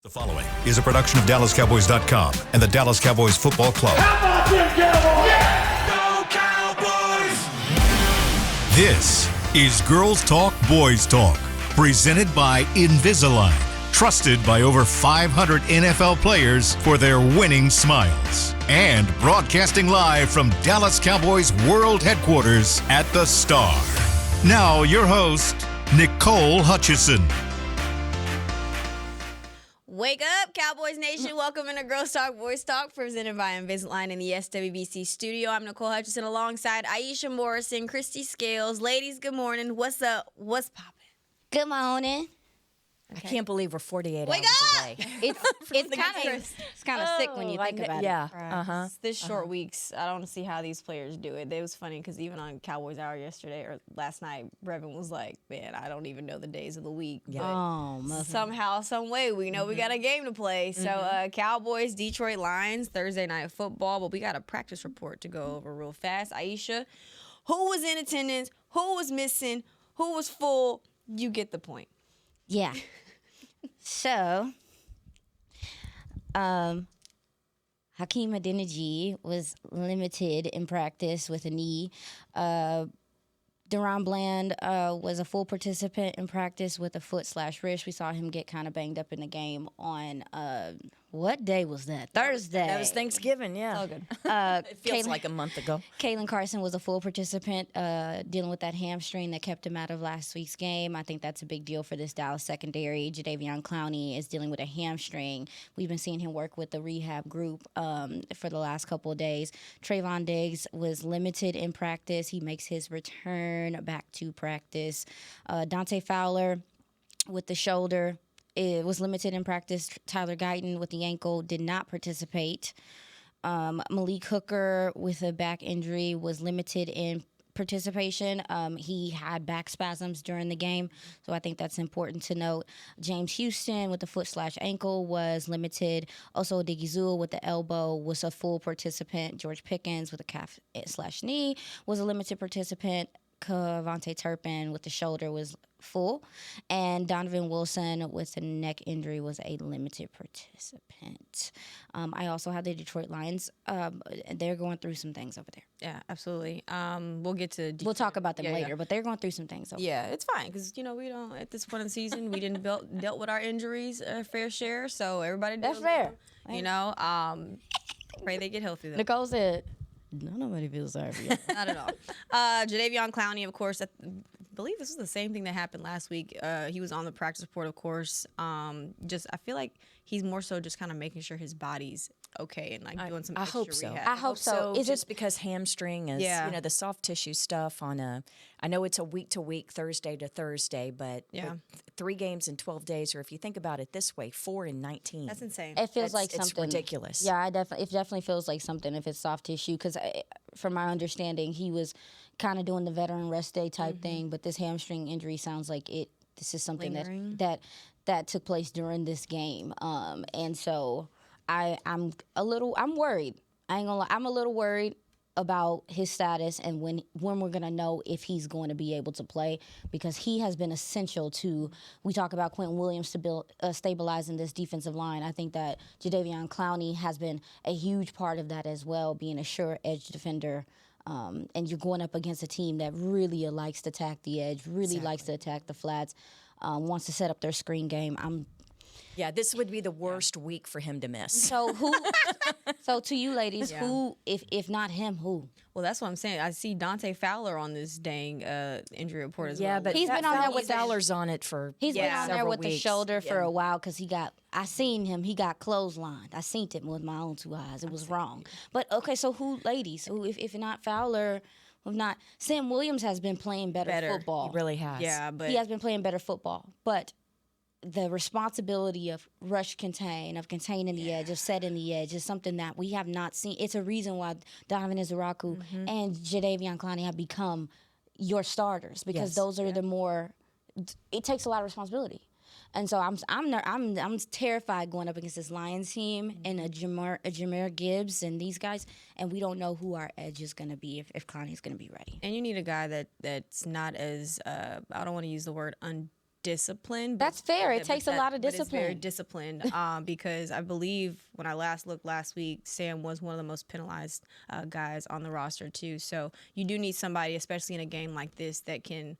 The following is a production of DallasCowboys.com and the Dallas Cowboys Football Club. How about them Cowboys? Yeah! Go Cowboys! This is Girls Talk, Boys Talk, presented by Invisalign, trusted by over 500 NFL players for their winning smiles, and broadcasting live from Dallas Cowboys World Headquarters at the Star. Now, your host, Nicole Hutchison. Wake up, Cowboys Nation. Welcome into Girls Talk, Boys Talk, presented by Invisalign in the SWBC studio. I'm Nicole Hutchison alongside Aisha Morrison, Christy Scales. Ladies, good morning. What's up? What's poppin'? Good morning. Okay. I can't believe we're 48 Wake hours up! away. It's kind of sick when you think about it. Yeah. This short weeks, I don't see how these players do it. It was funny because even on Cowboys Hour yesterday or last night, Brevin was like, man, I don't even know the days of the week. Yeah. But somehow, some way, we know we got a game to play. So Cowboys, Detroit Lions, Thursday night football. But we got a practice report to go over real fast. Aisha, who was in attendance? Who was missing? Who was full? You get the point. Yeah. So, Hakeem Adeniji was limited in practice with a knee. Deron Bland was a full participant in practice with a foot/wrist. We saw him get kind of banged up in the game on what day was that? Thursday. That was Thanksgiving, yeah. Oh, good. It feels like a month ago. Kalen Carson was a full participant dealing with that hamstring that kept him out of last week's game. I think that's a big deal for this Dallas secondary. Jadeveon Clowney is dealing with a hamstring. We've been seeing him work with the rehab group for the last couple of days. Trayvon Diggs was limited in practice. He makes his return back to practice. Dante Fowler with the shoulder. It was limited in practice. Tyler Guyton with the ankle did not participate. Malik Hooker with a back injury was limited in participation. He had back spasms during the game, so I think that's important to note. James Houston with the foot/ankle was limited. Also, Odigizua with the elbow was a full participant. George Pickens with a calf/knee was a limited participant. Kavontae Turpin with the shoulder was full, and Donovan Wilson with a neck injury was a limited participant. I also have the Detroit Lions. They're going through some things over there. Yeah, absolutely. We'll get to We'll talk about them later, but they're going through some things over there. Yeah, it's fine because, we don't, at this point in the season, we didn't dealt with our injuries a fair share, so everybody That's deals fair. with them, pray they get healthy, though. Nicole said, no, nobody feels sorry for you. Not at all. Jadeveon Clowney, of course, I believe this was the same thing that happened last week. He was on the practice report, of course. I feel like he's more so just kind of making sure his body's okay and doing some extra rehab. I hope so. Is Just because hamstring is, the soft tissue stuff I know it's a week-to-week, Thursday to Thursday, but with 3 games in 12 days, or if you think about it this way, 4 in 19. That's insane. It feels like something. It's ridiculous. Yeah, it definitely feels like something if it's soft tissue. Because from my understanding, he was kind of doing the veteran rest day type thing, but this hamstring injury sounds like this is something that took place during this game. And so I'm worried. I ain't gonna lie, I'm a little worried about his status and when we're going to know if he's going to be able to play, because he has been essential to, we talk about Quentin Williams stabilizing this defensive line. I think that Jadeveon Clowney has been a huge part of that as well, being a sure edge defender. And you're going up against a team that really likes to attack the edge, likes to attack the flats, wants to set up their screen game. Yeah, this would be the worst week for him to miss. So so to you ladies, who, if not him, who? Well, that's what I'm saying. I see Dante Fowler on this dang injury report as well. Yeah, but he's been on there with Fowler's on it for He's been on there several with weeks. the shoulder for a while because I seen him. He got clotheslined. I seen it with my own 2 eyes. It was wrong. But okay, so who, ladies? Who, if not Fowler, if not Sam Williams has been playing better football. He really has. Yeah, but he has been playing better football. But the responsibility of rush contain, of containing the edge, of setting the edge is something that we have not seen. It's a reason why Donovan Izaraku and Jadeveon Clowney have become your starters, because those are the more. It takes a lot of responsibility, and so I'm terrified going up against this Lions team and a Jahmyr Gibbs and these guys, and we don't know who our edge is going to be if Clowney's going to be ready. And you need a guy that's not as I don't want to use the word disciplined. That's fair. It takes a lot of But it's very discipline. disciplined because I believe when I last looked last week, Sam was one of the most penalized guys on the roster too. So you do need somebody, especially in a game like this, that can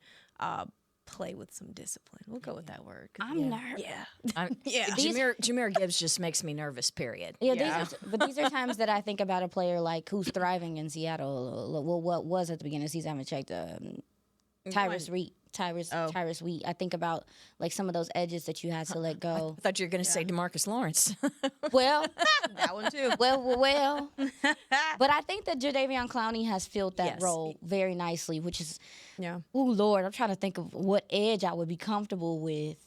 play with some discipline. We'll go with that word. I'm nervous. Yeah. Yeah. Jameer Gibbs just makes me nervous, period. Yeah, these are times that I think about a player like who's thriving in Seattle. Well, what was at the beginning of the season? I haven't checked. Tyrus Wheat. I think about like some of those edges that you had to let go. I thought you were going to say DeMarcus Lawrence. Well, That one too. well. But I think that Jadeveon Clowney has filled that Yes. role very nicely, which is, Yeah. oh Lord, I'm trying to think of what edge I would be comfortable with.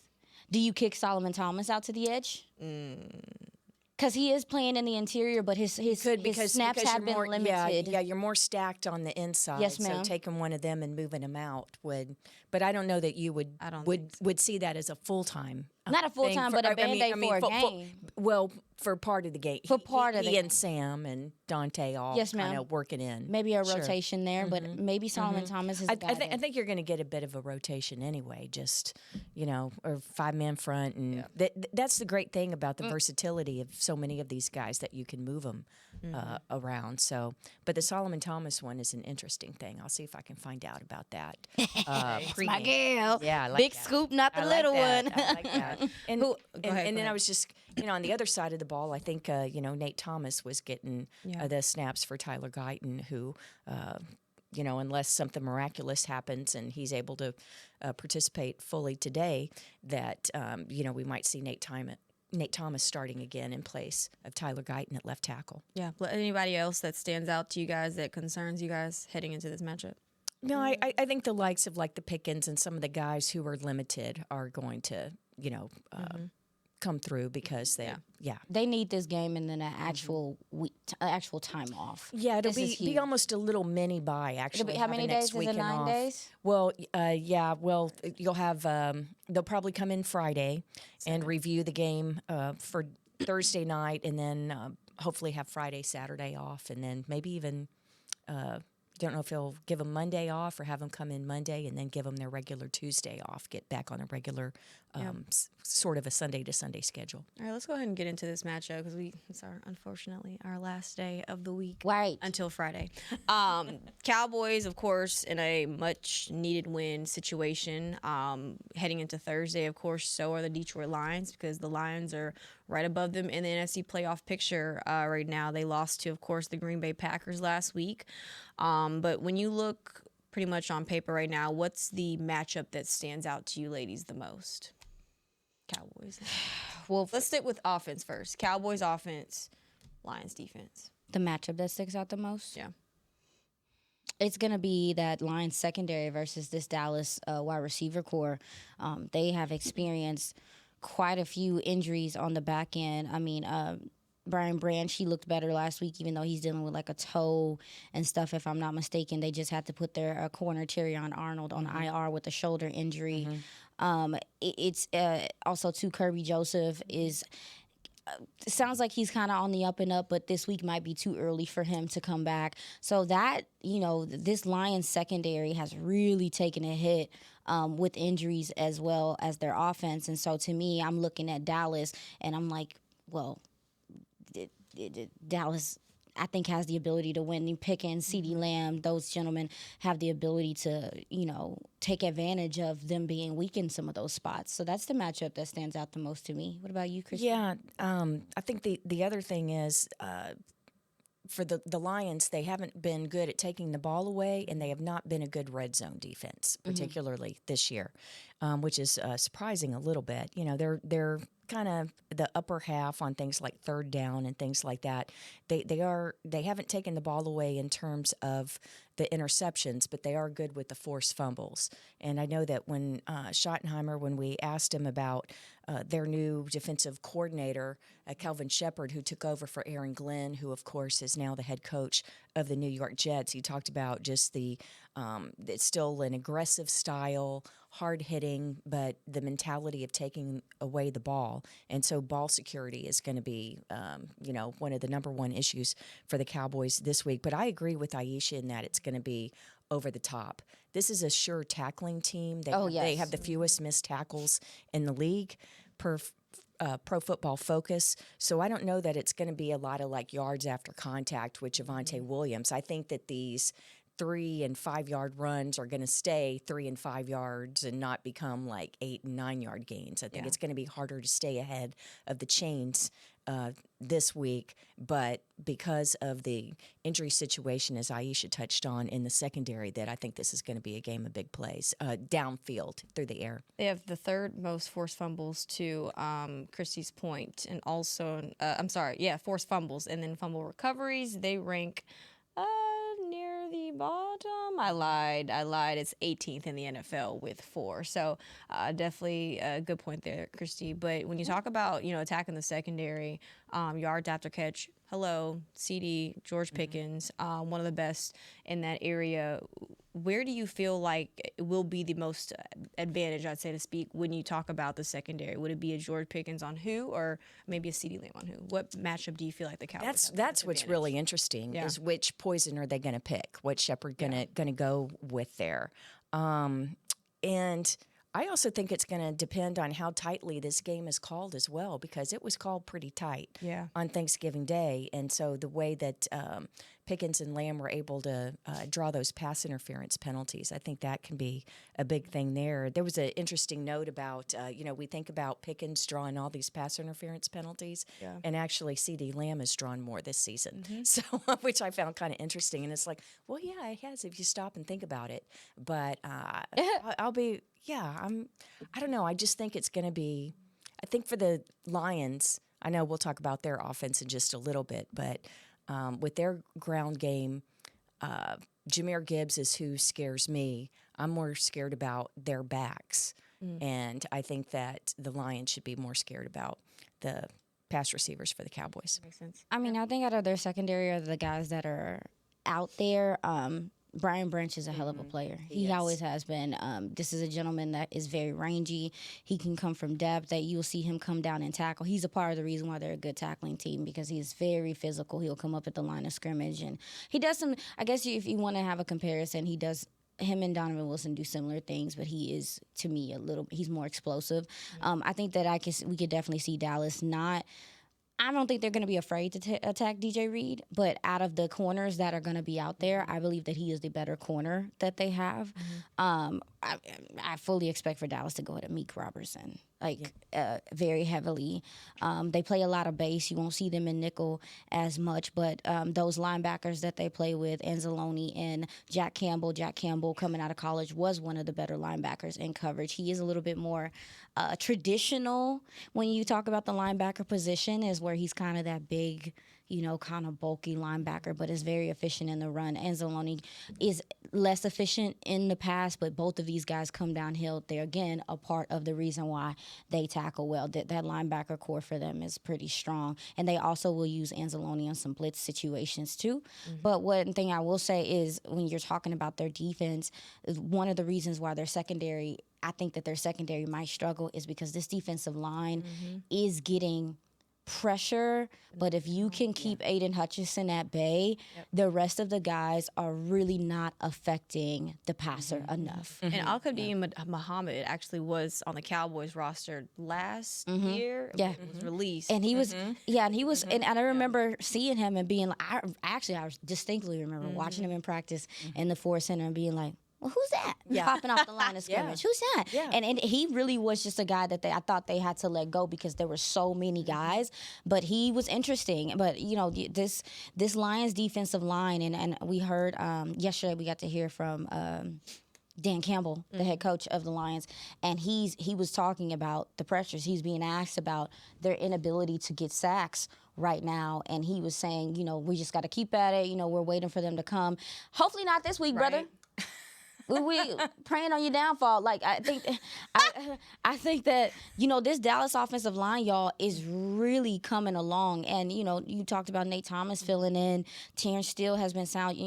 Do you kick Solomon Thomas out to the edge? Because he is playing in the interior, but his snaps have been limited. Yeah, you're more stacked on the inside. Yes, ma'am. So taking one of them and moving them out would, but I don't know that you would would see that as a full-time. Not a full-time, but a Band-Aid for a game. Well, for part of the game. For part of the he game. and Sam and Dante all Yes, kind ma'am. of working in. Maybe a Sure. rotation there, but maybe Solomon Thomas is. I think you're going to get a bit of a rotation anyway, just or 5-man front, and that's the great thing about the versatility of so many of these guys that you can move them around. So, but the Solomon Thomas one is an interesting thing. I'll see if I can find out about that. My girl. Yeah, I like Big that. scoop, not the I like little that. one. I like that. And Go and ahead. then I was just on the other side of the ball. I think Nate Thomas was getting the snaps for Tyler Guyton, who. Unless something miraculous happens and he's able to participate fully today, that we might see Nate Thomas starting again in place of Tyler Guyton at left tackle. Yeah. But anybody else that stands out to you guys that concerns you guys heading into this matchup? No, I think the likes of like the Pickens and some of the guys who are limited are going to come through because They need this game and then an actual actual time off. Yeah, it'll This is be huge. almost a little mini bye, actually. How many having next days? Is it weekend 9 off. days? Well, you'll have, they'll probably come in Friday and review the game for Thursday night, and then hopefully have Friday, Saturday off, and then maybe even, don't know if he'll give them Monday off or have them come in Monday and then give them their regular Tuesday off, get back on a regular sort of a Sunday to Sunday schedule. All right, let's go ahead and get into this matchup because it's unfortunately our last day of the week. Right. Until Friday. Cowboys, of course, in a much needed win situation. Heading into Thursday, of course, so are the Detroit Lions because the Lions are right above them in the NFC playoff picture right now. They lost to, of course, the Green Bay Packers last week. But when you look pretty much on paper right now, what's the matchup that stands out to you ladies the most? Cowboys. Well, Let's stick with offense first. Cowboys offense, Lions defense. the matchup that sticks out the most. Yeah. It's going to be that Lions secondary versus this Dallas wide receiver core. They have experienced quite a few injuries on the back end. I mean, Brian Branch, he looked better last week, even though he's dealing with like a toe and stuff, if I'm not mistaken. They just had to put their corner, Terrion Arnold, on IR with a shoulder injury. It's also, too, Kirby Joseph is... It sounds like he's kind of on the up and up, but this week might be too early for him to come back. So that, this Lions secondary has really taken a hit with injuries as well as their offense. And so to me, I'm looking at Dallas and I'm like, well, Dallas, I think, has the ability to win. Pickens, CeeDee Lamb, those gentlemen have the ability to, take advantage of them being weak in some of those spots. So that's the matchup that stands out the most to me. What about you, Chris? Yeah, I think the other thing is for the Lions, they haven't been good at taking the ball away, and they have not been a good red zone defense, particularly this year, which is surprising a little bit. They're kind of the upper half on things like third down and things like that. They haven't taken the ball away in terms of the interceptions, but they are good with the forced fumbles. And I know that when Schottenheimer, when we asked him about their new defensive coordinator, Calvin Shepard, who took over for Aaron Glenn, who of course is now the head coach of the New York Jets, he talked about just it's still an aggressive style, hard hitting, but the mentality of taking away the ball. And so ball security is going to be, one of the number one issues for the Cowboys this week. But I agree with Aisha in that it's going to be over the top. This is a sure tackling team. They yes. have the fewest missed tackles in the league per Pro Football Focus. So I don't know that it's going to be a lot of like yards after contact with Javonte Williams. I think that these 3 and 5 yard runs are going to stay 3 and 5 yards and not become like 8 and 9 yard gains. I think it's going to be harder to stay ahead of the chains this week, but because of the injury situation, as Aisha touched on in the secondary, that I think this is going to be a game of big plays downfield through the air. They have the third most forced fumbles to Christy's point, and also, forced fumbles, and then fumble recoveries. They rank near the bottom. I lied. It's 18th in the NFL with 4. So definitely a good point there, Christy. But when you talk about, attacking the secondary, yards after catch, CD, George Pickens, one of the best in that area. Where do you feel like it will be the most advantage, I'd say, to speak, when you talk about the secondary? Would it be a George Pickens on who, or maybe a CD Lamb on who? What matchup do you feel like the Cowboys have? That's what's really interesting is which poison are they going to pick? What shepherd going to go with there? And I also think it's going to depend on how tightly this game is called as well, because it was called pretty tight on Thanksgiving Day. And so the way that Pickens and Lamb were able to draw those pass interference penalties, I think that can be a big thing there. There was an interesting note about, we think about Pickens drawing all these pass interference penalties, and actually CD Lamb has drawn more this season, so which I found kind of interesting. And it's like, well, yeah, it has if you stop and think about it. But I'll be... I don't know. I just think it's going to be, I think for the Lions, I know we'll talk about their offense in just a little bit, but with their ground game, Jahmyr Gibbs is who scares me. I'm more scared about their backs. And I think that the Lions should be more scared about the pass receivers for the Cowboys. Makes sense. I mean, I think out of their secondary are the guys that are out there. Brian Branch is a hell of a player. He always has been. This is a gentleman that is very rangy. He can come from depth. That you'll see him come down and tackle. He's a part of the reason why they're a good tackling team, because he's very physical. He'll come up at the line of scrimmage, and he does some. I guess if you want to have a comparison, he does. Him and Donovan Wilson do similar things, but he is, to me, he's more explosive. I think that we could definitely see Dallas not. I don't think they're going to be afraid to attack DJ Reed, but out of the corners that are going to be out there, I believe that he is the better corner that they have. I fully expect for Dallas to go at Meek Robertson, very heavily. They play a lot of base. You won't see them in nickel as much, but those linebackers that they play with, Anzalone and Jack Campbell coming out of college was one of the better linebackers in coverage. He is a little bit more traditional when you talk about the linebacker position, is where he's kind of that big, kind of bulky linebacker, but is very efficient in the run. Anzalone is less efficient in the pass, but both of these guys come downhill. They're, again, a part of the reason why they tackle well. That linebacker core for them is pretty strong. And they also will use Anzalone on some blitz situations, too. But one thing I will say is, when you're talking about their defense, one of the reasons why their secondary, I think that their secondary might struggle, is because this defensive line is getting pressure, but if you can keep Aiden Hutchinson at bay, the rest of the guys are really not affecting the passer enough. And Al-Qadim Muhammad actually was on the Cowboys roster last year. It was released. And he was, and I remember seeing him and being like, I distinctly remember watching him in practice in the Ford Center and being like, well, who's that? Popping off the line of scrimmage. Who's that? And he really was just a guy that I thought they had to let go, because there were so many guys. But he was interesting. But, this Lions defensive line, and we heard yesterday, we got to hear from Dan Campbell, the head coach of the Lions, and he was talking about the pressures. He's being asked about their inability to get sacks right now, and he was saying, we just got to keep at it. We're waiting for them to come. Hopefully not this week, brother. We praying on your downfall. I think that this Dallas offensive line, y'all, is really coming along. And you talked about Nate Thomas filling in. Terrence Steele has been sound.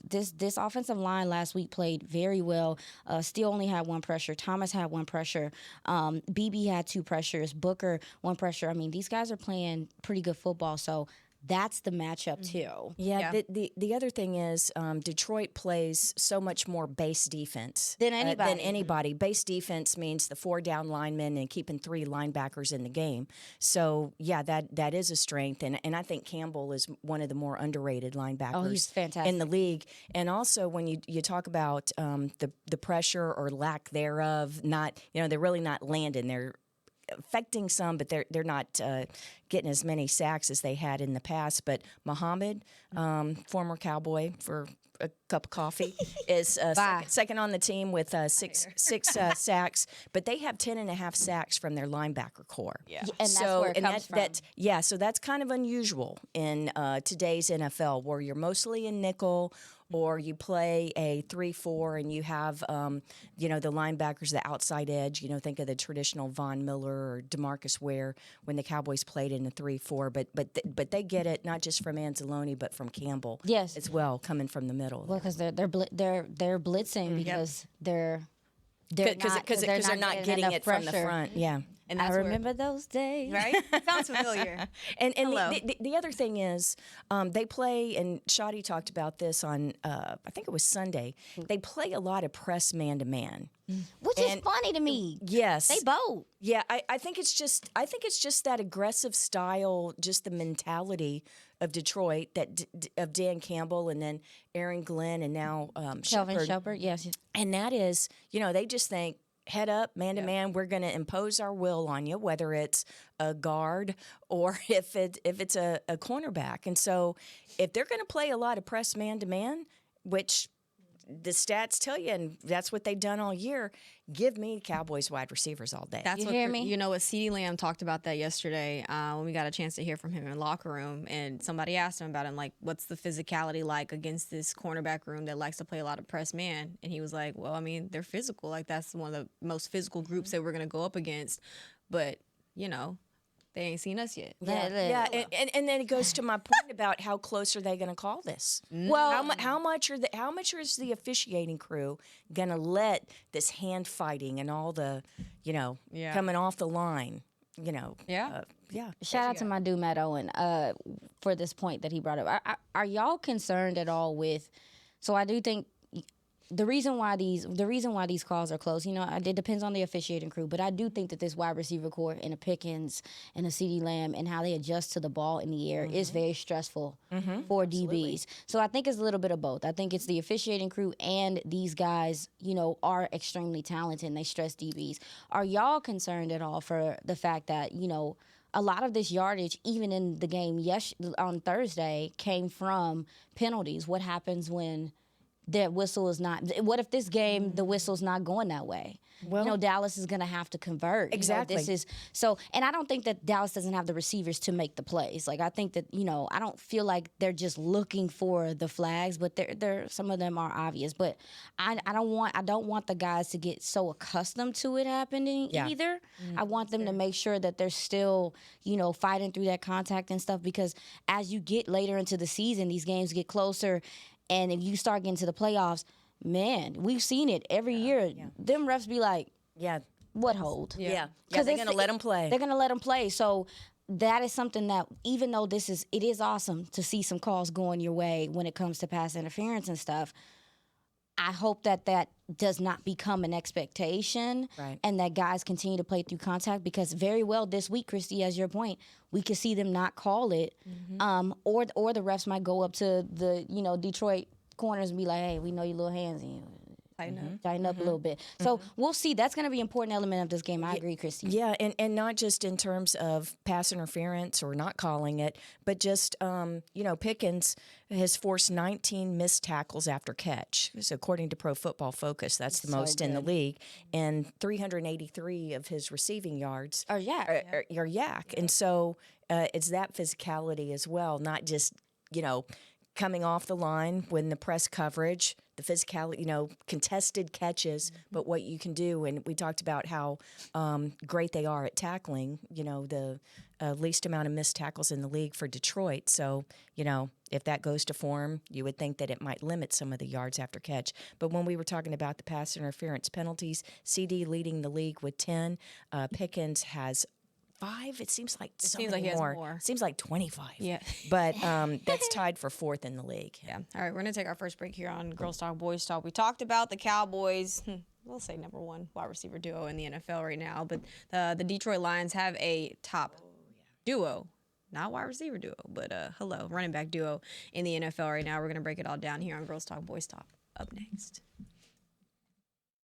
This offensive line last week played very well. Steele only had one pressure. Thomas had one pressure. BB had two pressures. Booker one pressure. I mean, these guys are playing pretty good football. So that's the matchup too. Yeah, the other thing is Detroit plays so much more base defense Than anybody. Base defense means the 4 down linemen and keeping 3 linebackers in the game. So yeah, that is a strength, and I think Campbell is one of the more underrated linebackers he's fantastic. in the league. And also when you talk about the pressure or lack thereof, not they're really not landing. They're affecting some, but they're not getting as many sacks as they had in the past. But Muhammad, former Cowboy for a cup of coffee, is second on the team with six sacks. But they have 10.5 sacks from their linebacker core. Yeah, and that's where it comes from. So that's kind of unusual in today's NFL, where you're mostly in nickel, or you play a 3-4 and you have, the linebackers, the outside edge. Think of the traditional Von Miller or DeMarcus Ware when the Cowboys played in a 3-4. But they get it not just from Anzalone, but from Campbell, yes, as well, coming from the middle. Well, because they're blitzing because they're not getting it pressure from the front. Yeah. And I remember those days. Right? Sounds familiar. And the other thing is, they play, and Shadi talked about this on, I think it was Sunday. They play a lot of press man to man, which is funny to me. Yes, they both. Yeah, I think it's just that aggressive style, just the mentality of Detroit, of Dan Campbell, and then Aaron Glenn, and now Kelvin Shepard. Yes, and that is, they just think, head up, man to man, we're going to impose our will on you, whether it's a guard or if it's a cornerback. And so if they're going to play a lot of press man to man, which the stats tell you, and that's what they've done all year, give me Cowboys wide receivers all day. That's you what hear me? What CeeDee Lamb talked about that yesterday when we got a chance to hear from him in the locker room, and somebody asked him about him, like, what's the physicality like against this cornerback room that likes to play a lot of press man? And he was like, well, I mean, they're physical. Like, that's one of the most physical groups that we're going to go up against. But, they ain't seen us yet. Yeah. And then it goes to my point about how close are they going to call this? Well, how much is the officiating crew going to let this hand fighting and all the, coming off the line, Shout out to my dude Matt Owen for this point that he brought up. Are y'all concerned at all with? So I do think the reason why these calls are close, it depends on the officiating crew, but I do think that this wide receiver core and a Pickens and a CeeDee Lamb and how they adjust to the ball in the air is very stressful for DBs. So I think it's a little bit of both. I think it's the officiating crew and these guys, are extremely talented and they stress DBs. Are y'all concerned at all for the fact that, a lot of this yardage, even in the game on Thursday, came from penalties? What happens when the whistle is not? What if this game the whistle's not going that way? Well, Dallas is going to have to convert. Exactly. This is so, and I don't think that Dallas doesn't have the receivers to make the plays. Like, I think that I don't feel like they're just looking for the flags, but they're some of them are obvious. But I don't want the guys to get so accustomed to it happening either. I want them to make sure that they're still fighting through that contact and stuff, because as you get later into the season, these games get closer. And if you start getting to the playoffs, man, we've seen it every year. Yeah. Them refs be like, what hold? Yeah. They're going to let them play. They're going to let them play. So that is something that, even though it is awesome to see some calls going your way when it comes to pass interference and stuff, I hope that does not become an expectation, right, and that guys continue to play through contact, because very well this week, Christy, as your point, we could see them not call it, or the refs might go up to the Detroit corners and be like, hey, we know your little hands in you. Tighten up a little bit. So we'll see. That's going to be an important element of this game. I agree, Christy. Yeah, and not just in terms of pass interference or not calling it, but just, Pickens has forced 19 missed tackles after catch. So according to Pro Football Focus, that's the most in the league. And 383 of his receiving yards are yak. Are yak. And so it's that physicality as well, not just, coming off the line when the press coverage, the physicality, contested catches, but what you can do. And we talked about how great they are at tackling, the least amount of missed tackles in the league for Detroit. So, if that goes to form, you would think that it might limit some of the yards after catch. But when we were talking about the pass interference penalties, CD leading the league with 10, Pickens has 5? It seems like so seems many like he has more. more. Seems like 25. Yeah. But that's tied for 4th in the league. Yeah. All right, we're going to take our first break here on Girls Talk, Boys Talk. We talked about the Cowboys. We'll say number 1 wide receiver duo in the NFL right now. But the Detroit Lions have a top duo. Not wide receiver duo, but running back duo in the NFL right now. We're going to break it all down here on Girls Talk, Boys Talk. Up next.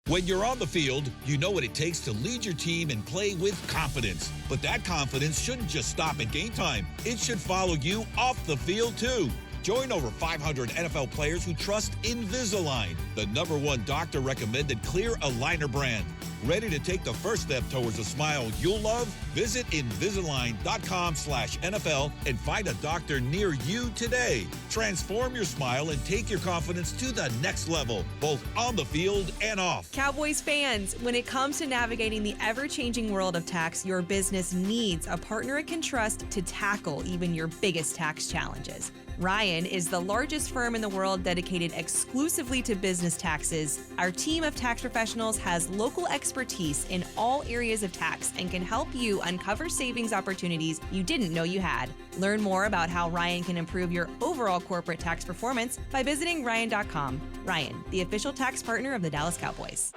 When you're on the field, you know what it takes to lead your team and play with confidence. But that confidence shouldn't just stop at game time. It should follow you off the field, too. Join over 500 NFL players who trust Invisalign, the #1 doctor-recommended clear aligner brand. Ready to take the first step towards a smile you'll love? Visit Invisalign.com/NFL and find a doctor near you today. Transform your smile and take your confidence to the next level, both on the field and off. Cowboys fans, when it comes to navigating the ever-changing world of tax, your business needs a partner it can trust to tackle even your biggest tax challenges. Ryan is the largest firm in the world dedicated exclusively to business taxes. Our team of tax professionals has local expertise in all areas of tax and can help you uncover savings opportunities you didn't know you had. Learn more about how Ryan can improve your overall corporate tax performance by visiting Ryan.com. Ryan, the official tax partner of the Dallas Cowboys.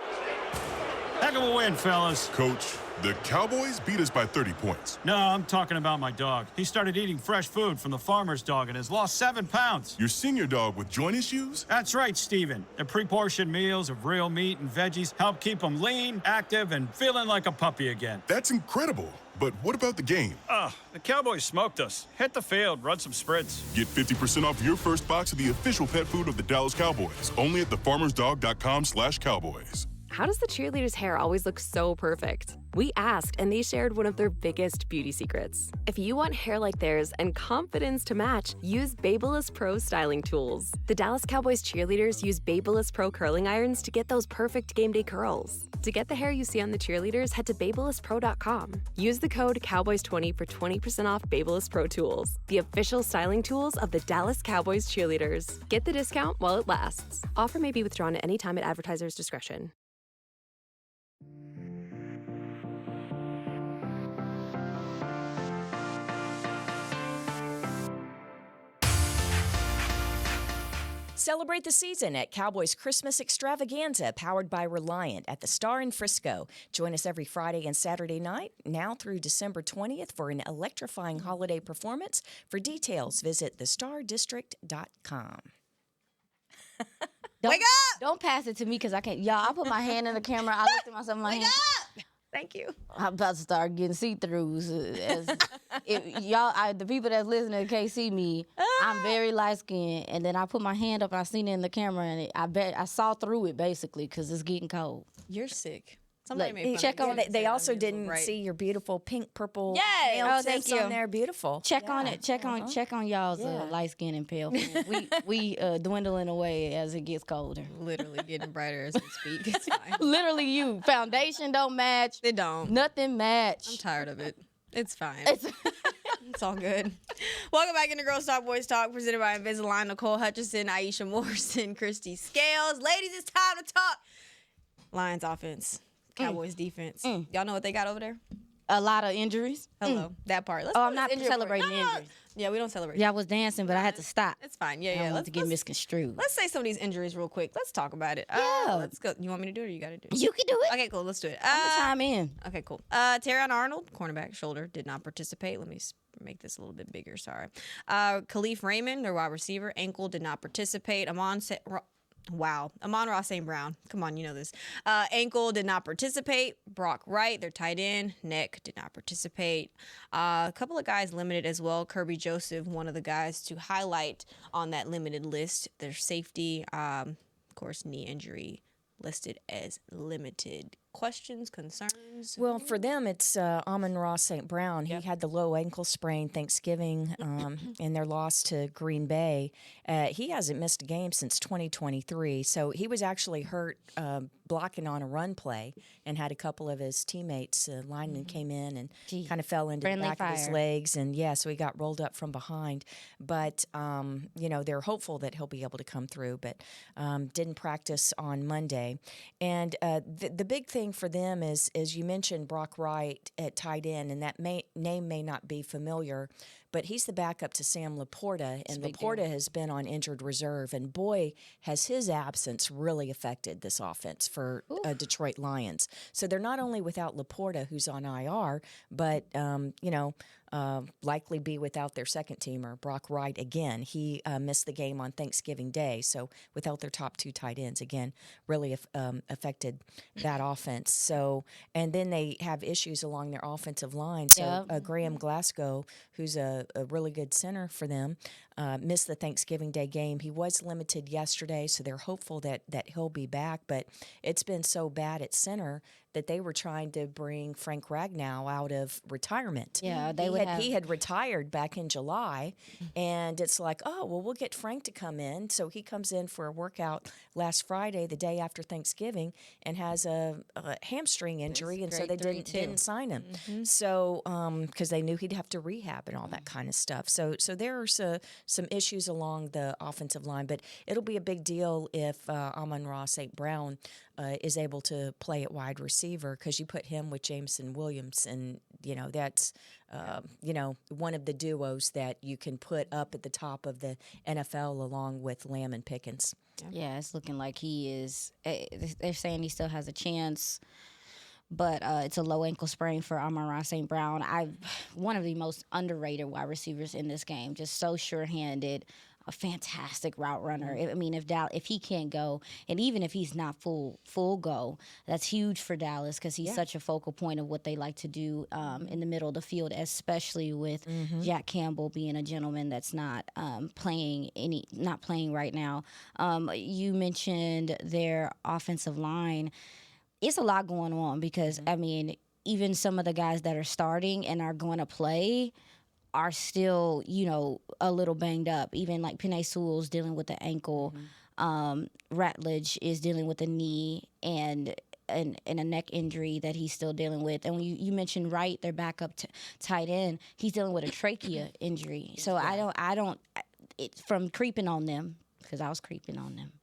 Heck of a win, fellas. Coach, the Cowboys beat us by 30 points. No, I'm talking about my dog. He started eating fresh food from the farmer's dog and has lost 7 pounds. Your senior dog with joint issues? That's right, Steven. The pre-portioned meals of real meat and veggies help keep him lean, active, and feeling like a puppy again. That's incredible. But what about the game? The Cowboys smoked us. Hit the field, run some sprints. Get 50% off your first box of the official pet food of the Dallas Cowboys. Only at thefarmersdog.com/Cowboys. How does the cheerleader's hair always look so perfect? We asked, and they shared one of their biggest beauty secrets. If you want hair like theirs and confidence to match, use Babyliss Pro styling tools. The Dallas Cowboys cheerleaders use Babyliss Pro curling irons to get those perfect game day curls. To get the hair you see on the cheerleaders, head to BabylissPro.com. Use the code Cowboys20 for 20% off Babyliss Pro tools, the official styling tools of the Dallas Cowboys cheerleaders. Get the discount while it lasts. Offer may be withdrawn at any time at advertiser's discretion. Celebrate the season at Cowboys Christmas Extravaganza, powered by Reliant at the Star in Frisco. Join us every Friday and Saturday night, now through December 20th, for an electrifying holiday performance. For details, visit thestardistrict.com. Wake up! Don't pass it to me because I can't. Y'all, I put my hand in the camera. I looked at myself in my hand. Thank you. I'm about to start getting see-throughs. The people that's listening can't see me. I'm very light-skinned, and then I put my hand up and I seen it in the camera, and I saw through it basically because it's getting cold. You're sick. Somebody Look, made fun Check of on me. it. They also I'm didn't right. see your beautiful pink, purple Yes. nail Oh, thank tips you. on there. Beautiful. Check on it. Check on y'all's light skin and pale. we dwindling away as it gets colder. Literally getting brighter as we speak. It's fine. Literally, you foundation don't match. They don't. Nothing match. I'm tired of it. It's fine. It's all good. Welcome back into Girls Talk, Boys Talk, presented by Invisalign. Nicole Hutchison, Aisha Morrison, Christy Scales. Ladies, it's time to talk Lions offense, Cowboys defense. Y'all know what they got over there? A lot of injuries. Hello. That part. Let's Oh, do I'm this not injury report. celebrating No, no, no. injuries. Yeah, we don't celebrate. Yeah, I was dancing, but I had to stop. It's fine. I Yeah. don't want to get misconstrued. Let's say some of these injuries real quick. Let's talk about it. Yeah. Let's go. You want me to do it or you got to do it? You can do it. Okay, cool. Let's do it. I'm gonna chime in. Okay, cool. Terrion Arnold, cornerback, shoulder, did not participate. Let me make this a little bit bigger. Sorry. Khalif Raymond, their wide receiver, ankle, did not participate. Amon-Ra St. Brown. Come on, you know this. Ankle did not participate. Brock Wright, their tight end, neck did not participate. A couple of guys limited as well. Kirby Joseph, one of the guys to highlight on that limited list. Their safety, of course, knee injury listed as limited. Questions, concerns? Well, for them, it's Amon-Ra St. Brown. He had the low ankle sprain Thanksgiving in their loss to Green Bay. He hasn't missed a game since 2023, so he was actually hurt blocking on a run play and had a couple of his teammates, linemen came in and kind of fell into the back of his legs, and so he got rolled up from behind. But, they're hopeful that he'll be able to come through, but didn't practice on Monday. And the big thing thing for them is you mentioned Brock Wright at tight end, and that name may not be familiar, but he's the backup to Sam Laporta, and Laporta has been on injured reserve, and boy, has his absence really affected this offense for Detroit Lions. So they're not only without Laporta, who's on IR, but likely be without their second teamer, Brock Wright, again. He missed the game on Thanksgiving Day, so without their top two tight ends, again, really affected that offense. So, and then they have issues along their offensive line. So Graham Glasgow, who's a really good center for them, missed the Thanksgiving Day game. He was limited yesterday, so they're hopeful that he'll be back, but it's been so bad at center that they were trying to bring Frank Ragnow out of retirement. Yeah, he had retired back in July, and it's like, oh, well, we'll get Frank to come in. So he comes in for a workout last Friday, the day after Thanksgiving, and has a hamstring injury, and so they didn't sign him. So because they knew he'd have to rehab and all that kind of stuff. So there are some issues along the offensive line, but it'll be a big deal if Amon-Ra St. Brown is able to play at wide receiver, because you put him with Jameson Williams, and that's one of the duos that you can put up at the top of the NFL along with Lamb and Pickens. Yeah, it's looking like he is. They're saying he still has a chance, but it's a low ankle sprain for Amon-Ra St. Brown. One of the most underrated wide receivers in this game, just so sure-handed. A fantastic route runner. I mean, if he can't go, and even if he's not full go, that's huge for Dallas, because he's such a focal point of what they like to do in the middle of the field, especially with Jack Campbell being a gentleman that's not playing right now. You mentioned their offensive line. It's a lot going on, because I mean, even some of the guys that are starting and are going to play are still, a little banged up. Even like Penei Sewell's dealing with the ankle. Ratledge is dealing with a knee and a neck injury that he's still dealing with. And when you mentioned Wright, their backup tight end, he's dealing with a trachea injury. So it's from creeping on them, because I was creeping on them.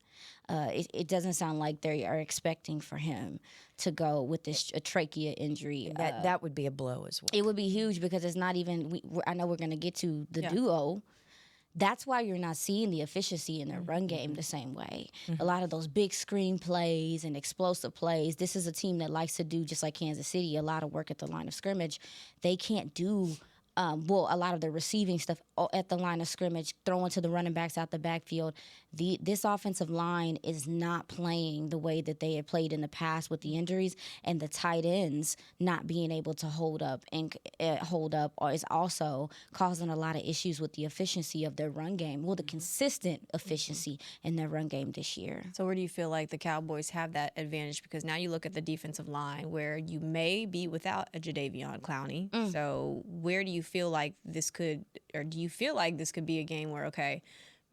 It doesn't sound like they are expecting for him to go with this trachea injury. That would be a blow as well. It would be huge, because it's not even. I know we're going to get to the duo. That's why you're not seeing the efficiency in their run game the same way. A lot of those big screen plays and explosive plays. This is a team that likes to do, just like Kansas City, a lot of work at the line of scrimmage. They can't do. A lot of the receiving stuff at the line of scrimmage, throwing to the running backs out the backfield. This offensive line is not playing the way that they had played in the past with the injuries, and the tight ends not being able to hold up is also causing a lot of issues with the efficiency of their run game. Well, the consistent efficiency in their run game this year. So where do you feel like the Cowboys have that advantage? Because now you look at the defensive line, where you may be without a Jadeveon Clowney. So where do you feel like this could, or do you feel like this could be a game where, okay,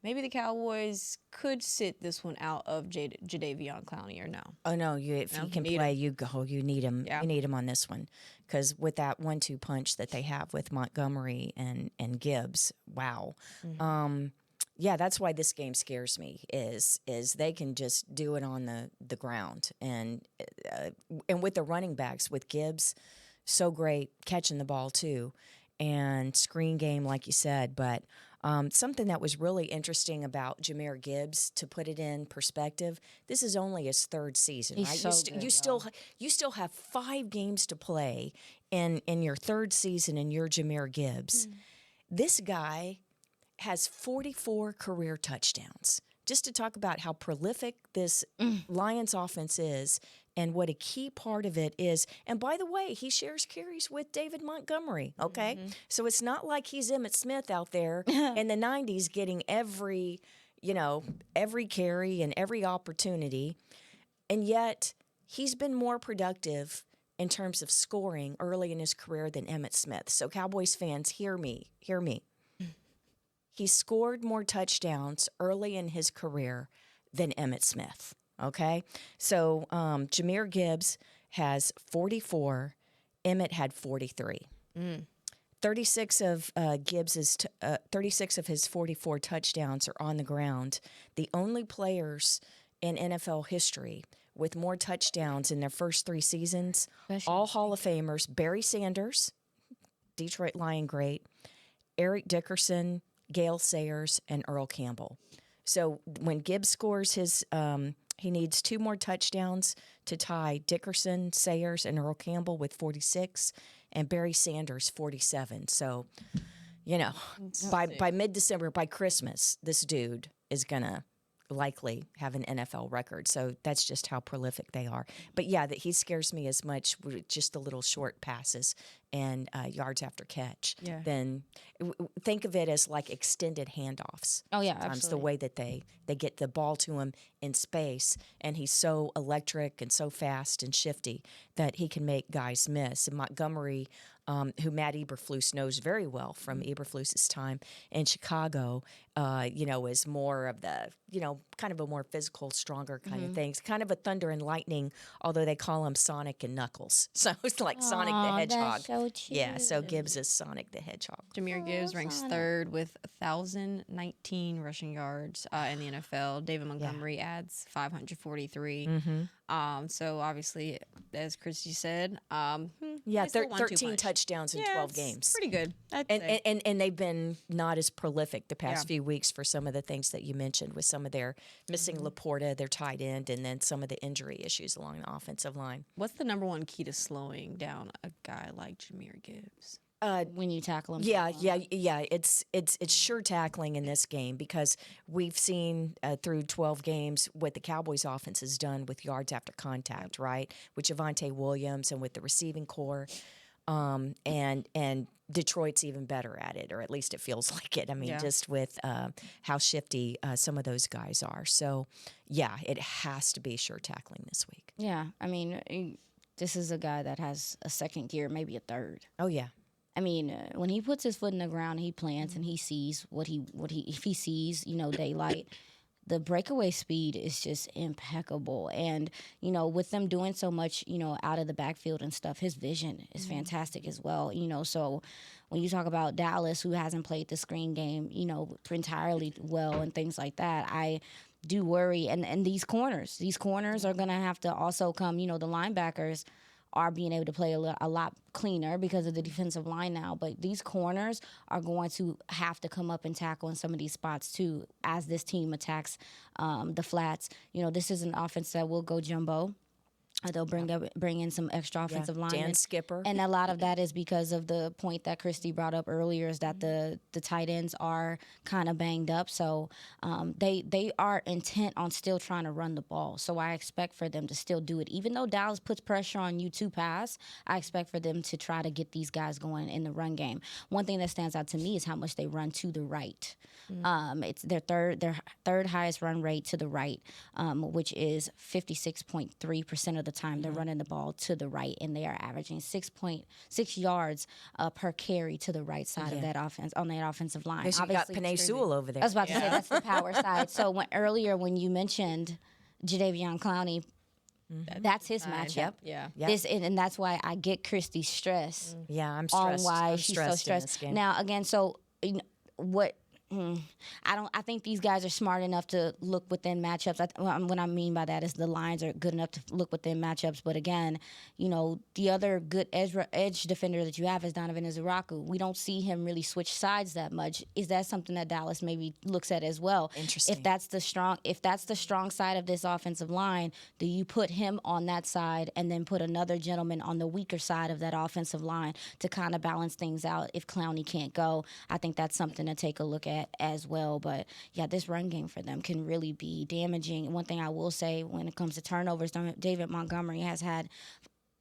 maybe the Cowboys could sit this one out of Jadeveon Clowney, or no? Oh, no. If he can play, you need him. Yeah. You need him on this one, because with that 1-2 punch that they have with Montgomery and Gibbs, wow. Yeah, that's why this game scares me, is they can just do it on the ground. And with the running backs, with Gibbs, so great catching the ball too, and screen game, like you said. But something that was really interesting about Jahmyr Gibbs, to put it in perspective, this is only his third season, He's right? So You still have 5 games to play in your third season, and you're Jahmyr Gibbs. This guy has 44 career touchdowns. Just to talk about how prolific this Lions offense is, and what a key part of it is. And by the way, he shares carries with David Montgomery, okay? So it's not like he's Emmitt Smith out there in the 90s getting every carry and every opportunity. And yet he's been more productive in terms of scoring early in his career than Emmitt Smith. So Cowboys fans, hear me. He scored more touchdowns early in his career than Emmitt Smith. Okay, so Jahmyr Gibbs has 44. Emmitt had 43. 36 of 36 of his 44 touchdowns are on the ground. The only players in NFL history with more touchdowns in their first 3 seasons, all Hall of Famers: Barry Sanders, Detroit Lion great, Eric Dickerson, Gale Sayers, and Earl Campbell. So when Gibbs scores his, he needs 2 more touchdowns to tie Dickerson, Sayers, and Earl Campbell with 46, and Barry Sanders 47. So, by mid-December, by Christmas, this dude is gonna likely have an NFL record. So that's just how prolific they are. But yeah, that he scares me as much with just the little short passes and yards after catch. Yeah. Then think of it as like extended handoffs. Oh, yeah, Sometimes absolutely. the way that they get the ball to him in space, and he's so electric and so fast and shifty that he can make guys miss. And Montgomery, who Matt Eberflus knows very well from Eberflus's time in Chicago, is more of the, kind of a more physical, stronger kind of things. Kind of a thunder and lightning, although they call him Sonic and Knuckles. So it's like Sonic the Hedgehog. That's so cute. Yeah, so Gibbs is Sonic the Hedgehog. Jameer Gibbs ranks third with 1,019 rushing yards in the NFL. David Montgomery adds 543. So obviously, as Christy said, Yeah, nice little 1-2 13 punch. touchdowns in 12 games. Pretty good. I'd say. And they've been not as prolific the past few weeks for some of the things that you mentioned, with some of their missing Laporta, their tight end, and then some of the injury issues along the offensive line. What's the number one key to slowing down a guy like Jameer Gibbs? When you tackle him. Yeah. It's sure tackling in this game, because we've seen through 12 games what the Cowboys offense has done with yards after contact, right? With Javonte Williams and with the receiving core. And Detroit's even better at it, or at least it feels like it. I mean, just with how shifty some of those guys are. So, yeah, it has to be sure tackling this week. Yeah, I mean, this is a guy that has a second gear, maybe a third. Oh, yeah. I mean, when he puts his foot in the ground, he plants and he sees what he if he sees, daylight. The breakaway speed is just impeccable. And, with them doing so much, out of the backfield and stuff, his vision is fantastic as well. So when you talk about Dallas, who hasn't played the screen game, entirely well and things like that, I do worry. And these corners are going to have to also come, the linebackers are being able to play a lot cleaner because of the defensive line now. But these corners are going to have to come up and tackle in some of these spots too as this team attacks the flats. This is an offense that will go jumbo. They'll bring in some extra offensive linemen. Dan Skipper. And a lot of that is because of the point that Christy brought up earlier, is that the tight ends are kind of banged up. So they are intent on still trying to run the ball. So I expect for them to still do it. Even though Dallas puts pressure on you to pass, I expect for them to try to get these guys going in the run game. One thing that stands out to me is how much they run to the right. It's their third highest run rate to the right, which is 56.3% of the time they're running the ball to the right, and they are averaging 6.6 yards per carry to the right side of that offense on that offensive line. Because you got Penei Sewell over there. I was about to say that's the power side. So when you mentioned Jadeveon Clowney, that's his matchup. Yeah. And that's why I get Christy's stress. Yeah, I'm on stressed. why I'm she's so in this stressed. game. Now again, so what? I think these guys are smart enough to look within matchups. What I mean by that is the Lions are good enough to look within matchups. But again, the other good edge defender that you have is Donovan Izuraku. We don't see him really switch sides that much. Is that something that Dallas maybe looks at as well? Interesting. If that's the strong side of this offensive line, do you put him on that side and then put another gentleman on the weaker side of that offensive line to kind of balance things out if Clowney can't go? I think that's something to take a look at as well. But yeah, this run game for them can really be damaging. One thing I will say when it comes to turnovers, David Montgomery has had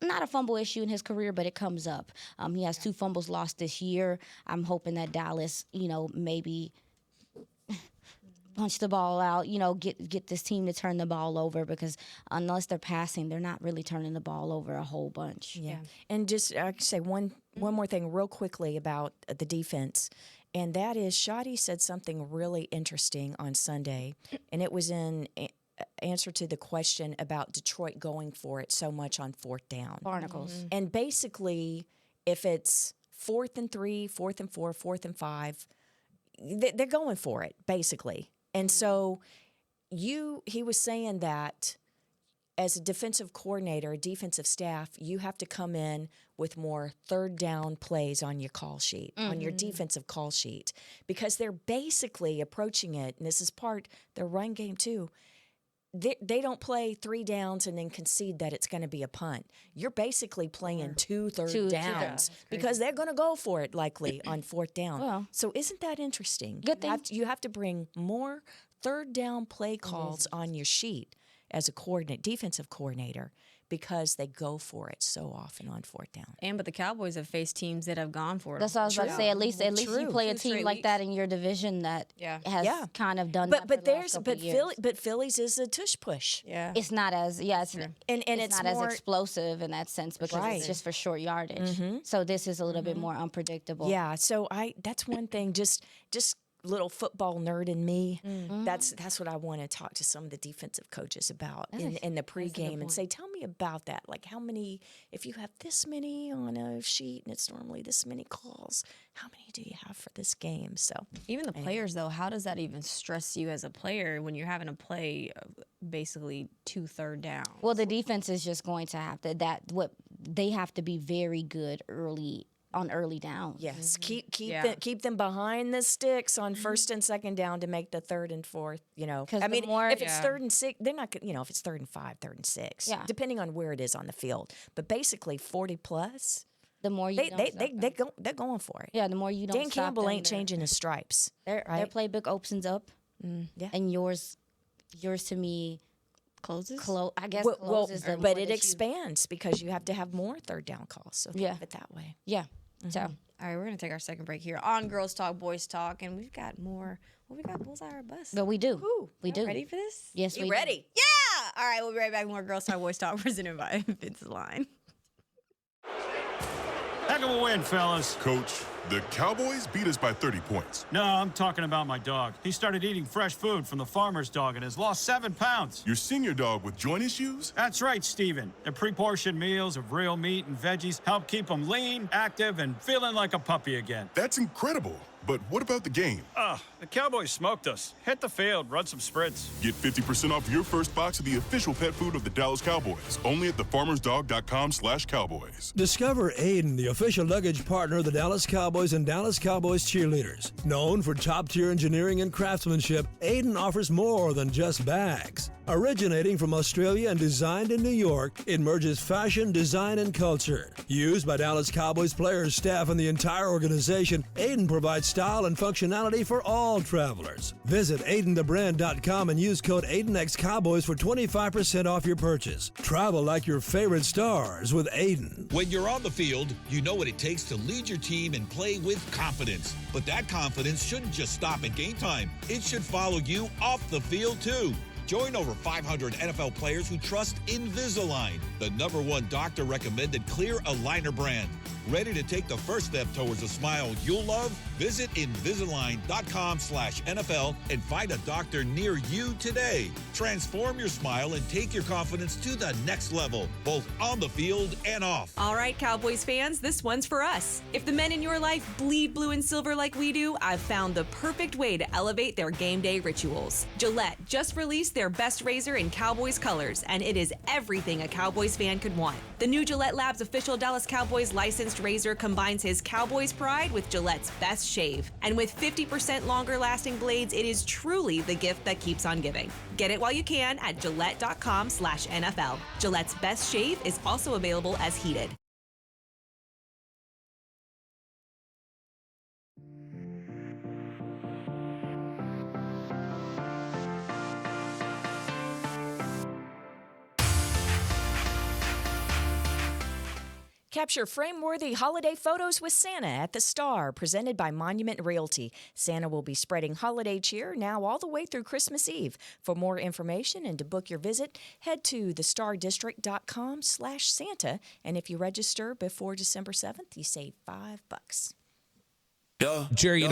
not a fumble issue in his career, but it comes up. He has 2 fumbles lost this year. I'm hoping that Dallas, maybe punch the ball out, get this team to turn the ball over, because unless they're passing, they're not really turning the ball over a whole bunch. Yeah. And just I could say one more thing real quickly about the defense, and that is Shoddy said something really interesting on Sunday, and it was in answer to the question about Detroit going for it so much on 4th down. Barnacles. And basically, if it's 4th and 3, 4th and 4, 4th and 5, they're going for it, basically. And so he was saying that as a defensive coordinator, a defensive staff, you have to come in with more third down plays on your call sheet, on your defensive call sheet, because they're basically approaching it, and this is part their run game too. They don't play 3 downs and then concede that it's going to be a punt. You're basically playing two third downs because they're going to go for it likely on 4th down. Well, so isn't that interesting? Good thing. You have to bring more third down play calls on your sheet as a defensive coordinator because they go for it so often on 4th down. But the Cowboys have faced teams that have gone for it. That's what I was about to say. At least you play a Two team straight like that weeks. in your division that has kind of done. But that for the last couple years. Phillies is a tush push. Yeah, It's not as it's it's not more, as explosive in that sense because it's just for short yardage. So this is a little bit more unpredictable. Yeah, so that's one thing. Just little football nerd in me. That's what I want to talk to some of the defensive coaches about in the pregame and say, tell me about that. Like how many, if you have this many on a sheet and it's normally this many calls, how many do you have for this game? So even the players though, how does that even stress you as a player when you're having to play basically 2 third downs? Well, the defense is just going to have to they have to be very good early downs. Yes, keep them behind the sticks on 1st and 2nd down to make the 3rd and 4th. If it's 3rd and 6, they're not. If it's 3rd and 5, 3rd and 6, depending on where it is on the field. But basically 40 plus. The more you they're going for it. Yeah, the more you don't. Dan Campbell ain't changing his stripes. Their playbook opens up, and yours to me closes. I guess closes. the But more it that expands because you have to have more 3rd down calls. So think of it that way. Yeah. So, all right, we're gonna take our second break here on Girls Talk, Boys Talk, and we've got more. Well, we got Bullseye or Bust. but we do. Ooh, We do. Ready for this? Yes, You we ready? Yeah. All right, we'll be right back. More Girls Talk, Boys Talk, presented by Invisalign. Heck of a win, fellas. Coach, the Cowboys beat us by 30 points. No, I'm talking about my dog. He started eating fresh food from the farmer's dog and has lost 7 pounds. Your senior dog with joint issues? That's right, Steven. The pre-portioned meals of real meat and veggies help keep him lean, active, and feeling like a puppy again. That's incredible. But what about the game? The Cowboys smoked us. Hit the field, run some sprints. Get 50% off your first box of the official pet food of the Dallas Cowboys. Only at thefarmersdog.com/Cowboys. Discover Aiden, the official luggage partner of the Dallas Cowboys and Dallas Cowboys cheerleaders. Known for top-tier engineering and craftsmanship, Aiden offers more than just bags. Originating from Australia and designed in New York, it merges fashion, design, and culture. Used by Dallas Cowboys players, staff, and the entire organization, Aiden provides style and functionality for all travelers. Visit AidenTheBrand.com and use code AidenXCowboys for 25% off your purchase. Travel like your favorite stars with Aiden. When you're on the field, you know what it takes to lead your team and play with confidence. But that confidence shouldn't just stop at game time. It should follow you off the field, too. Join over 500 NFL players who trust Invisalign, the #1 doctor-recommended clear aligner brand. Ready to take the first step towards a smile you'll love? Visit Invisalign.com/NFL and find a doctor near you today. Transform your smile and take your confidence to the next level, both on the field and off. All right, Cowboys fans, this one's for us. If the men in your life bleed blue and silver like we do, I've found the perfect way to elevate their game day rituals. Gillette just released their best razor in Cowboys colors, and it is everything a Cowboys fan could want. The new Gillette Labs official Dallas Cowboys licensed razor combines his Cowboys pride with Gillette's best shave. And with 50% longer lasting blades, it is truly the gift that keeps on giving. Get it while you can at Gillette.com/NFL. Gillette's best shave is also available as heated. Capture frame-worthy holiday photos with Santa at the Star, presented by Monument Realty. Santa will be spreading holiday cheer now all the way through Christmas Eve. For more information and to book your visit, head to thestardistrict.com/Santa. And if you register before December 7th, you save $5. Jerry,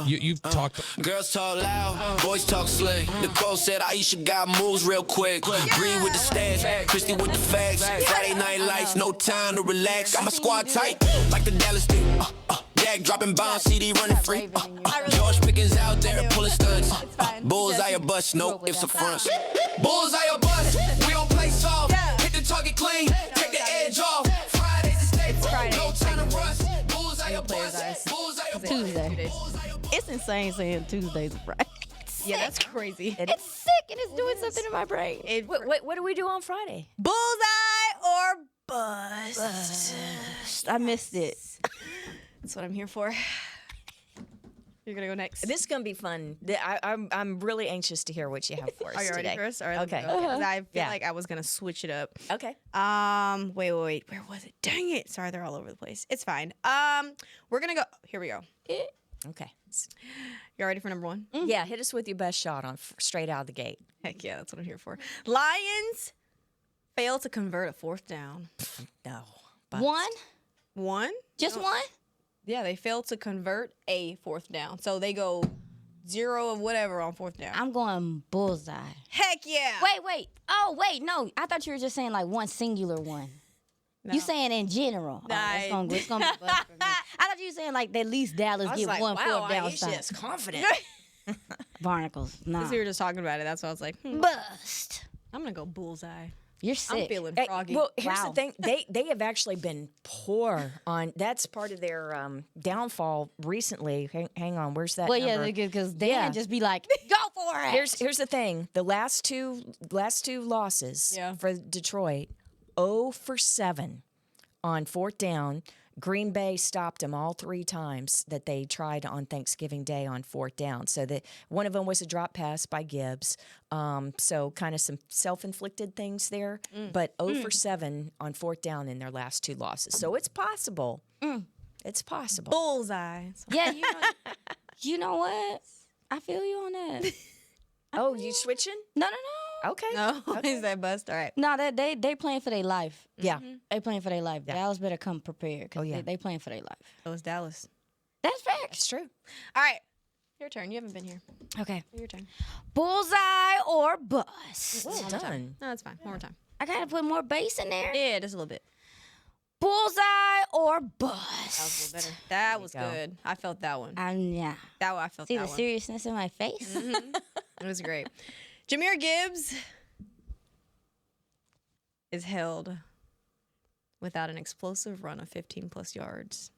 you've talked. Girls talk loud, boys talk slick. Nicole said Aisha got moves real quick. Green with the stats, Christy with the facts. Friday night lights, no time to relax. Got my squad tight, like the Dallas team. Dag dropping bombs, CD running free. George Pickens out there pulling stunts. Bullseye or bust, no ifs or fronts. Bullseye or bust, we don't play soft. the target clean. Take the edge off. Fridays is stay Friday, no time to rush. Bullseye or players bust. Bullseye or bust. Tuesday. It's insane saying Tuesdays and Fridays. Yeah, that's crazy. It's sick and it's doing something in my brain. What do we do on Friday? Bullseye or bust. I missed it. That's what I'm here for. You're gonna go next. This is gonna be fun. I'm really anxious to hear what you have for us Are you ready today. for us? All right, Okay. 'Cause I feel Yeah. like I was gonna switch it up. Okay. Wait. Where was it? Dang it. Sorry, they're all over the place. It's fine. We're gonna go. Here we go. Okay. You ready for number one? Yeah, hit us with your best shot on straight out of the gate. Heck yeah, that's what I'm here for. Lions fail to convert a fourth down. No. One? Just one? Yeah, they failed to convert a fourth down. So they go 0 of whatever on fourth down. I'm going Bullseye. Heck yeah. Wait. Oh, wait, no. I thought you were just saying like one singular one. No. You saying in general. Nah, It's gonna be bust for me. I thought you were saying like at least Dallas I was get like, one wow, fourth down Aisha stop. is confident. Barnacles. Nah. Because we were just talking about it. That's why I was like, Bust. I'm going to go Bullseye. You're sick. I'm feeling Hey, froggy. well, here's Wow. the thing. They have actually been poor on. That's part of their downfall recently. Hang on. Where's that Well, number? yeah, because Dan Yeah. just be like, go for it. Here's the thing. The last two losses for Detroit, 0 for 7 on fourth down. Green Bay stopped them all 3 times that they tried on Thanksgiving Day on fourth down. So that one of them was a drop pass by Gibbs. So kind of some self-inflicted things there. But 0 for 7 on fourth down in their last 2 losses. So it's possible. It's possible. Bullseye. Yeah, you know what? I feel you on that. Oh, you switching? No. Okay. No, is that bust? All right. No, they playing for their life. Yeah. They playing for their life. Dallas better come prepared because they playing for their life. So it's Dallas. That's facts. It's true. All right. Your turn. You haven't been here. Okay. Your turn. Bullseye or bust? Well done. No, it's fine. One more time. I gotta put more bass in there. Yeah, just a little bit. Bullseye or That was bust? a little better. That was go. good. I felt that one. Yeah. That one, I felt See that the one. seriousness in my face? It was great. Jahmyr Gibbs is held without an explosive run of 15-plus yards.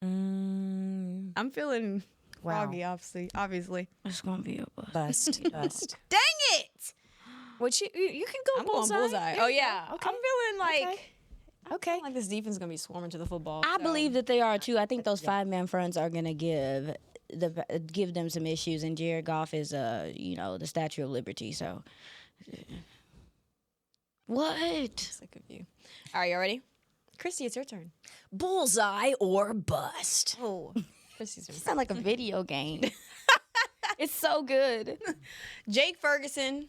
I'm feeling froggy, obviously. It's gonna be a bust. Bust. Dang it! Which you can go I'm going Bullseye. There Oh, you yeah. go. Okay. I'm feeling like... Okay. Like this defense is going to be swarming to the football. I so. believe that they are too. I think those 5-man fronts are gonna give them some issues, and Jared Goff is the Statue of Liberty. So what? Sick of you. All right, you ready? Christy, it's your turn. Bullseye or bust. Oh, Christy's turn. Sound like a video game. It's so good. Jake Ferguson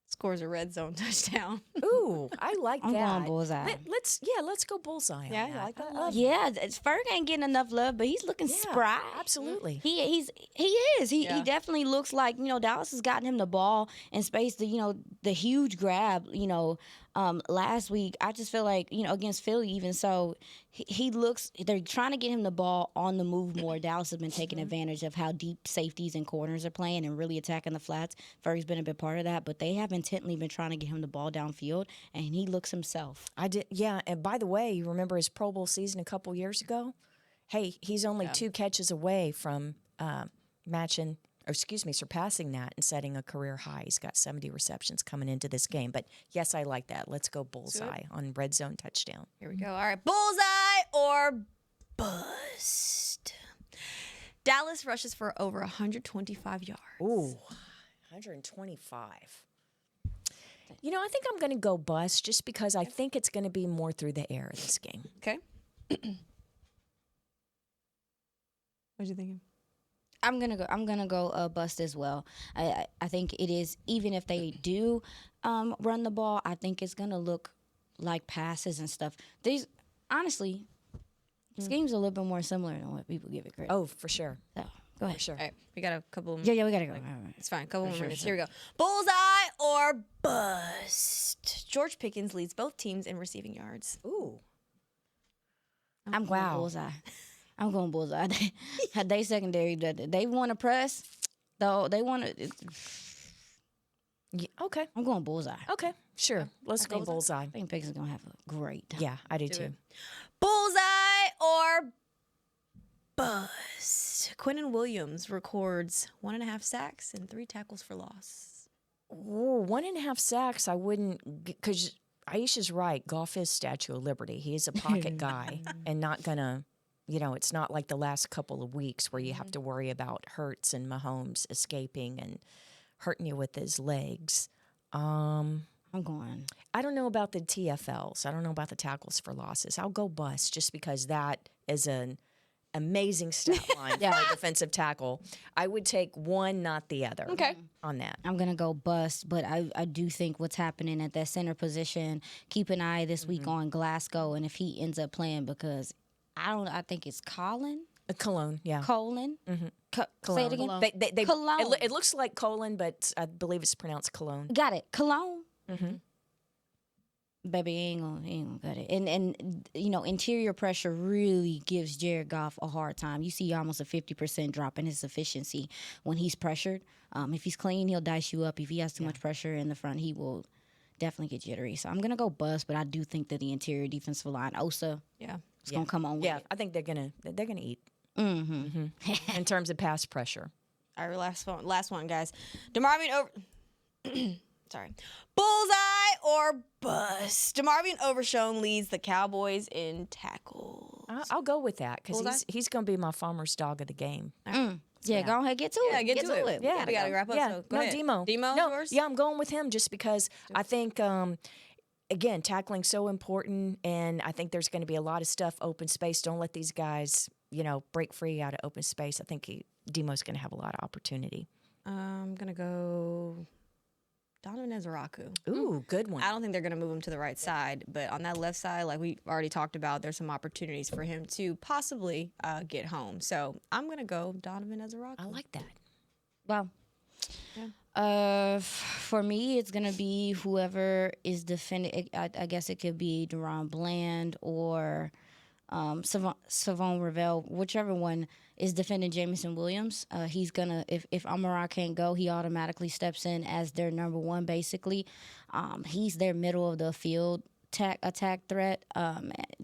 scores a red zone touchdown. Ooh, I like I'm that. going Bullseye. Let's go Bullseye. Yeah, on you that. like that? I love Yeah, Ferg ain't getting enough love, but he's looking spry. Absolutely. He is. He definitely looks like Dallas has gotten him the ball in space. The huge grab. Last week I just feel like against Philly even so he looks. They're trying to get him the ball on the move more. Dallas has been taking advantage of how deep safeties and corners are playing and really attacking the flats. Ferg's been a big part of that, but they have intently been trying to get him the ball downfield, and he looks himself. I did. Yeah, and by the way, you remember his Pro Bowl season a couple years ago? Hey, he's only 2 catches away from surpassing that and setting a career high. He's got 70 receptions coming into this game. But yes, I like that. Let's go Bullseye on red zone touchdown. Here we go. All right, Bullseye or bust. Dallas rushes for over 125 yards. Ooh, 125. I think I'm going to go bust just because I think it's going to be more through the air this game. Okay. What you thinking? I'm gonna go bust as well. I think it is, even if they do run the ball, I think it's gonna look like passes and stuff. These honestly, schemes are a little bit more similar than what people give it credit. Oh, for sure. So go ahead. For sure. All right, we got a couple. Yeah, we gotta go. It's fine. Couple more minutes. Here we go. Bullseye or bust. George Pickens leads both teams in receiving yards. Ooh. I'm going Bullseye. I'm going Bullseye. They secondary, they want to press, though. They want to. Yeah, okay. I'm going Bullseye. Okay. Sure. Let's go Bullseye. I think Pickens is going to have a great time. Yeah, I do too. Bullseye or bust. Quinnen Williams records 1.5 sacks and 3 tackles for loss. Ooh, 1.5 sacks, I wouldn't, because Aisha's right. Goff is Statue of Liberty. He is a pocket guy and not going to, it's not like the last couple of weeks where you have to worry about Hurts and Mahomes escaping and hurting you with his legs. I'm going. I don't know about the TFLs. I don't know about the tackles for losses. I'll go bust just because that is an amazing stat line for a defensive tackle. I would take one, not the other. Okay. On that. I'm going to go bust, but I do think what's happening at that center position, keep an eye this week on Glasgow and if he ends up playing because I think it's Colin. Cologne, yeah. Colin. Cologne. Say it again. They, Cologne. It looks like colon, but I believe it's pronounced Cologne. Got it. Cologne. Mm-hmm. Baby, he ain't gonna got it. And interior pressure really gives Jared Goff a hard time. You see almost a 50% drop in his efficiency when he's pressured. If he's clean, he'll dice you up. If he has too much pressure in the front, he will definitely get jittery. So I'm gonna go bust, but I do think that the interior defensive line, Osa, is gonna come on. Yeah, with it. I think they're gonna eat. Mm-hmm. In terms of pass pressure. All right, last one, guys. DeMarvin over. Sorry. Bullseye or bust. DeMarvin Overshown leads the Cowboys in tackles. I'll go with that because he's going to be my farmer's dog of the game. Yeah, go ahead, get to it. Yeah, get to it. Yeah, we gotta wrap up. Yeah, So go no, ahead. Demo. Demo, no, yours? yeah, I'm going with him just because I think, again, tackling so important, and I think there's going to be a lot of stuff open space. Don't let these guys, break free out of open space. I think Demo's going to have a lot of opportunity. I'm gonna go Donovan Ezeraku. Ooh, good one. I don't think they're going to move him to the right side, but on that left side, like we already talked about, there's some opportunities for him to possibly get home. So I'm going to go Donovan Ezeraku. I like that. Wow. For me, it's going to be whoever is defending. I guess it could be Deron Bland or Savon Ravel, whichever one is defending Jamison Williams. He's gonna if Amara can't go, he automatically steps in as their number one. Basically, he's their middle of the field attack threat.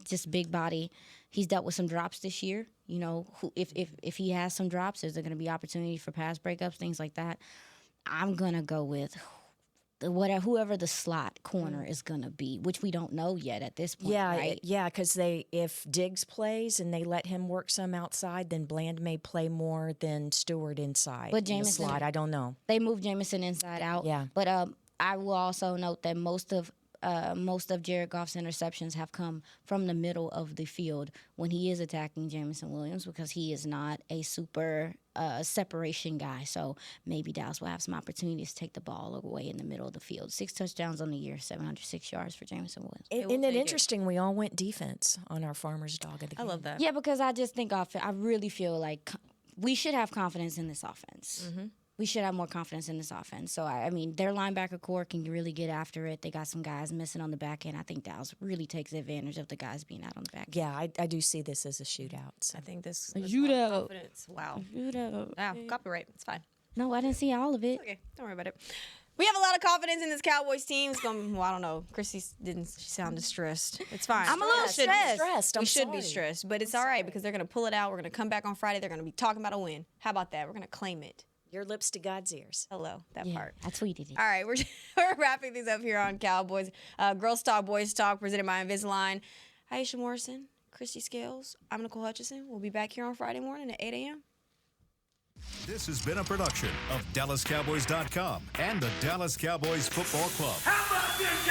Just big body. He's dealt with some drops this year. If he has some drops, is there going to be opportunity for pass breakups, things like that? I'm gonna go with whoever the slot corner is going to be, which we don't know yet at this point, right? Yeah, because if Diggs plays and they let him work some outside, then Bland may play more than Stewart inside. But in the slot, I don't know. They moved Jamison inside out. Yeah. But I will also note that most of Jared Goff's interceptions have come from the middle of the field when he is attacking Jamison Williams because he is not a super separation guy. So maybe Dallas will have some opportunities to take the ball away in the middle of the field. 6 touchdowns on the year, 706 yards for Jamison Williams. Isn't it interesting? We all went defense on our farmer's dog of the game. I love that. Yeah, because I just think I really feel like we should have confidence in this offense. Mm-hmm. We should have more confidence in this offense. So, I mean, their linebacker core can really get after it. They got some guys missing on the back end. I think Dallas really takes advantage of the guys being out on the back end. Yeah, I do see this as a shootout. So. I think this shootout. Confidence. Wow. Shootout. Wow. Copyright. It's fine. No, I didn't see all of it. Okay. Don't worry about it. We have a lot of confidence in this Cowboys team. It's going. Well, I don't know. Chrissy didn't. She sounded distressed. It's fine. I'm a little stressed. We should be stressed, but it's all right because they're going to pull it out. We're going to come back on Friday. They're going to be talking about a win. How about that? We're going to claim it. Your lips to God's ears. Hello, that Yeah, part. I tweeted it. All right, we're wrapping things up here on Cowboys. Girls Talk, Boys Talk, presented by Invisalign. Aisha Morrison, Christy Scales, I'm Nicole Hutchison. We'll be back here on Friday morning at 8 a.m. This has been a production of DallasCowboys.com and the Dallas Cowboys Football Club. How about this,